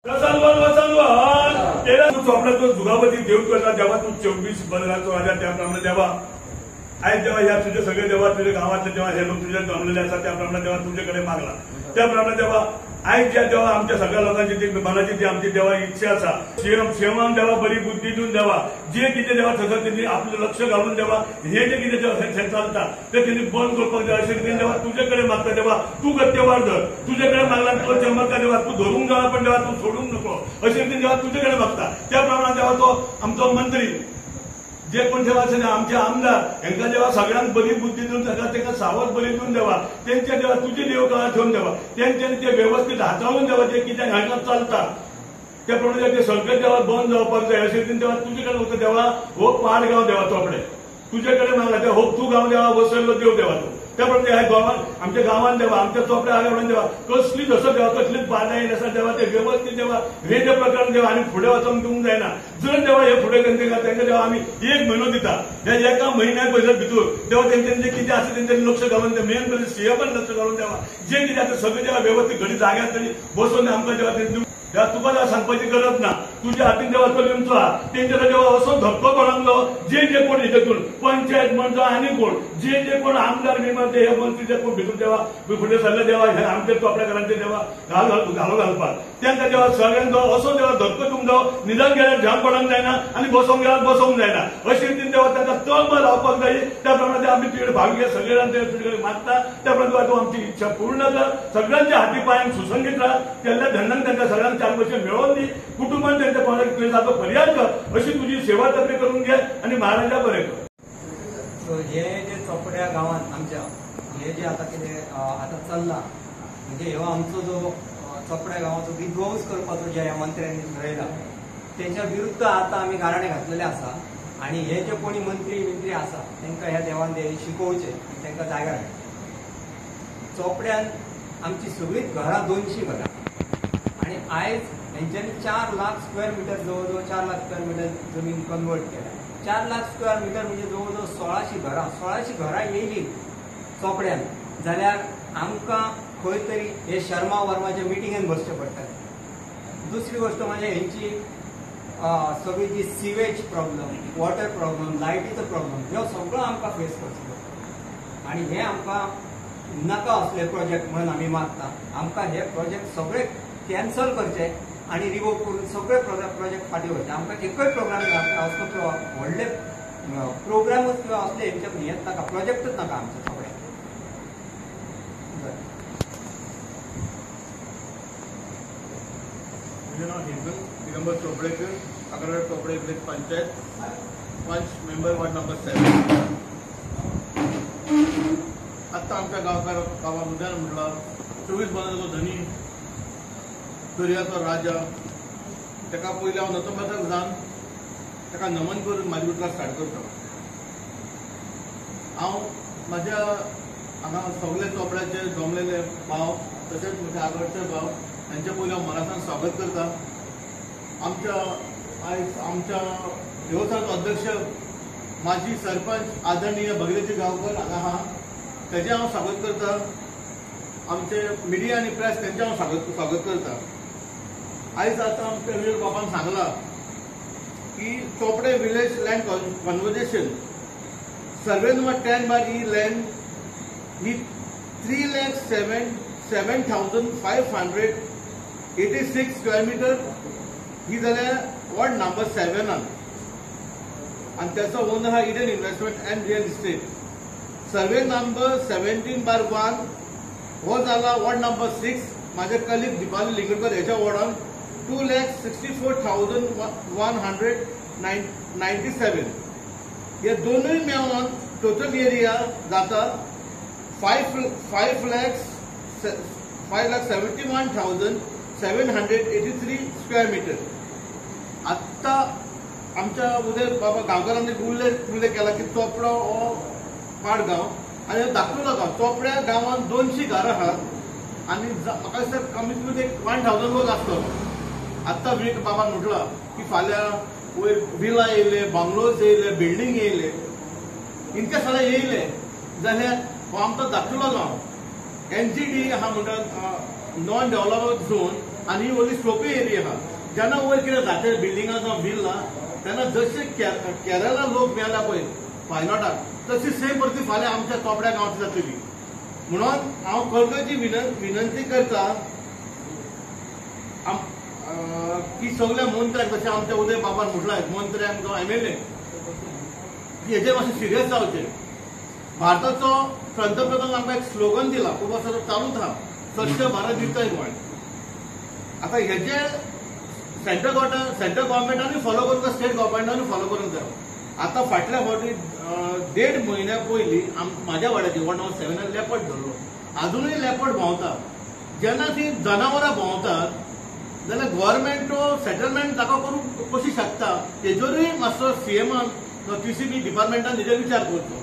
तो जुगाबती देव करता जेव्हा तू 24 बनराचो राजा त्याप्रमाणे देवा आज जेव्हा या तुझे सगळे देवा तुझ्या गावातले जेव्हा हे लोक तुझ्या जमलेले असतात त्याप्रमाणे देवा तुझ्याकडे मागला त्याप्रमाणे देवा आज जेव्हा आमच्या सगळ्या लोकांची जी मनाची जी आमची देवा इच्छा असा शेवण देवा बरी बुद्धी देऊन देवा जे किती देवा तसं त्यांनी आपलं लक्ष घालून देवा हे जे किती जेव्हा चालता ते त्यांनी बंद करपाक देवा असे रीतीने देवा तुझ्याकडे मागता देवा तू गत्यवार धर तुझ्याकडे मागला तो चमत्कार देवा तू धरून जावा पण देवा तू सोडून नको असे रीतीने देवा तुझ्याकडे मागता त्याप्रमाणे देवा तो आमचा मंत्री जे कोण जेव्हा आमचे आमदार यांना जेव्हा सगळ्यांना बरी बुद्धी देऊन त्यांना सावध बरी देऊन देवा त्यांच्या जेव्हा तुझे देवकाळा ठेवून देवा त्यांच्यानी ते व्यवस्थित हाताळून देवा जे किती हातात चालतात त्याप्रमाणे ते सगळं जेव्हा बंद जावपाक जाय असे तेव्हा तुझ्याकडे होतं तेव्हा हो पाडगाव देवा तो आपले तुझ्याकडे मागला तेव्हा हो तू गाव देवा वसरलो देव देवा तो त्याप्रमाणे ह्या गावात आमच्या गावात देवा आमच्या चोपड्या आल्यावर देवा कसली जसं देवा कसलीच बाधा येईल असं देवा ते व्यवस्थित देवा हे जे प्रकार देवा आणि पुढे वाचून घेऊन जायना जर तेव्हा हे पुढे करते का त्यांना जेव्हा आम्ही 1 महिना दिता या एका महिन्यात पैसे भितूर तेव्हा त्यांचे किती असं त्यांचे लक्ष घालून द्या मेन म्हणजे सीए पण लक्ष घालून द्यावा जे किती आता सगळे जेव्हा व्यवस्थित घडी जाग्यात तरी बसवून आमका जेव्हा त्या तुका सांगपाची गरज ना तुझ्या हातीन जेव्हा तो लिमचो त्यांच्या जेव्हा असो धक्को पडलो जे कोण हिच्यातून पंचायत म्हणतो आणि कोण जे कोण आमदार बिमार ते हे मंत्री कोण भितून तेव्हा पुढे सल्ला देवा आमच्या तो आपल्या घरांचे जेव्हा घालो घालपाक त्यांना जेव्हा सगळ्यांना असो तेव्हा धक्को तुमचो निदान गेल्यार झाड पडून जायना आणि बसवून गेल्यार बसवून जायना अशी रीतीने तेव्हा त्यांना तळमळ लावपाक जाय त्याप्रमाणे आम्ही तुझ्याकडे भावी सगळ्यांना तुझ्याकडे मागता त्याप्रमाणे तू आमची इच्छा पूर्ण कर सगळ्यांच्या हाती पायान सुसंगीत राहा त्यांना धन्यान त्यांना सगळ्यांना 4 वर्ष मिळवून दी कुटुंबाने त्यांच्या कोणाला जातो पर्याय कर अशी तुझी सेवा तत्वे करून घे आणि महाराजा बरे कर हे जे चोपड्या गावात आमच्या हे जे आता कितें आता चल्ला म्हणजे ह्यो आमचो जो चोपड्या गावाचो विध्वंस करपाचो जे ह्या मंत्र्यांनी ठरयला त्याच्या विरुद्ध आता आम्ही गाराणे घातलेले आसा आणि हे जे कोणी मंत्री आसा तांकां ह्या देवान शिकोवचे तांकां जाग्यार चोपड्यान आमची सगळीं घरां 200 घरां आणि आयज हेंच्यांनी 4 लाख स्क्वेअर मीटर जवळजवळ 4 लाख स्क्वेअर मीटर जमीन कन्वर्ट केल्या 4 लाख स्क्वेअर मीटर म्हणजे जवळजवळ 1600 घरां येयली चोपड्यान जाल्यार आमकां खंय तरी हे शर्मा वर्माच्या मिटिंगेन बसचें पडटा दुसरी गोष्ट म्हणजे हेंची सगळी जी सिवेज प्रॉब्लम वॉटर प्रॉब्लम लायटीचो प्रॉब्लम ह्यो सगळो आमकां फेस करचो पडटा आणि हे आमकां नाका असले प्रोजेक्ट म्हणून आमी मागता आमकां हे प्रोजेक्ट सगळे कॅन्सल करचे आणि रिवोक करून सगळे प्रोजेक्ट फाटी वयचे आमकां एकच प्रोग्राम असलो व्हडले प्रोग्रामूच किंवा असले हेंचे हेच नाका प्रोजेक्टूच नाका आमचे सगळे दिगंबर चोपडेकर अकरा Chopde village panchayat 5 member ward number 7 आता आमच्या गावामध्ये म्हटलं 24 वर्साचो धनी दर्याचो राजा ताका पयलीं हांव नतमस्तक जावन ताका नमन करून म्हाजी उतरां स्टार्ट करता हांव म्हाज्या हांगा सगळे चोपड्याचे जमलेले भाव तशेंच म्हजे आगडचे भाव हांचे पयलीं हांव मनासान स्वागत करता आमच्या देवस्थानचो अध्यक्ष माजी सरपंच आदरणीय भगिनीजी गांवकर हांगा आहा तेजे हांव स्वागत करता आमचे मिडिया आनी प्रेस तेंचे हांव स्वागत करता आयज आतां आमच्या विवेक बाबान सांगला की Chopde village land conversion survey number 10 bar ही लँड ही 3,07,586 स्क्वेअर मीटर ही जाल्यार वॉर्ड नंबर 7 आणि त्याचा ओनर हा Eden investment and real estate survey number 17 bar 1 हो झाला वॉर्ड नंबर 6 माझे कलीग दीपाली लिंगडकर ह्याच्या वॉर्डान 2,64,197 हे दोनूय मेळून टोटल एरिया जाता 5,71,783 स्क्वेअर मीटर आता आमच्या उदय बाबा गांवकारांनी उल्लेख केला की चोपडो हो पाडगांव आणि दाखलो गांव चोपड्या गांवांत 200 घरां आहात आणि म्हाका दिसता कमीत कमी 1,000 लोक आसतलो आता विवेक बाबान म्हटला की फाल्यां वयर विला येयले बंगलोज येयले बिल्डींग येयले इनके सगळे येयले जाल्यार हो आमचो दाखलो गांव NGD हा म्हणटा नॉन डेव्हलपमेंट झोन आनी ही व्हडली स्लोपी एरिया आहा. जेन्ना वयर कितें जाते बिल्डिंगा जावं बिल ना तेन्ना जशे केरळा लोक मेला पळय पायलॉटाक तशी सेम परिस्थिती फाल्यां आमच्या चोपड्या गांवांत जातली. म्हणून हांव कळकळीची विनंती करता की सगळ्या मंत्र्यांक जशें आमच्या उदय बाबान म्हटलां मंत्र्यांक जावं MLA की हेजेर मातशें सिरियस जावचें. भारताचो पंतप्रधान आमकां एक स्लोगन दिला खूब वर्सां चालूच आहा स्वच्छ भारत विकय गोंय. आतां हेजे सेंट्रल गव्हर्मेंटानूय फॉलो करूंक जाय स्टेट गव्हर्मेंटानूय फॉलो करूंक जाय. आतां फाटल्या फावटी 1.5 म्हयन्या पयलीं म्हाज्या वाड्याची 107 लेपट धरलो. अजूनय लेपट भोंवता. जेन्ना ती जनावरां भोंवतात जाल्यार गव्हर्मेंट सेटलमेंट ताका करूंक कशी शकता हेजेरूय मातसो CMन PCB डिपार्टमेंटान हेजेर विचार करचो.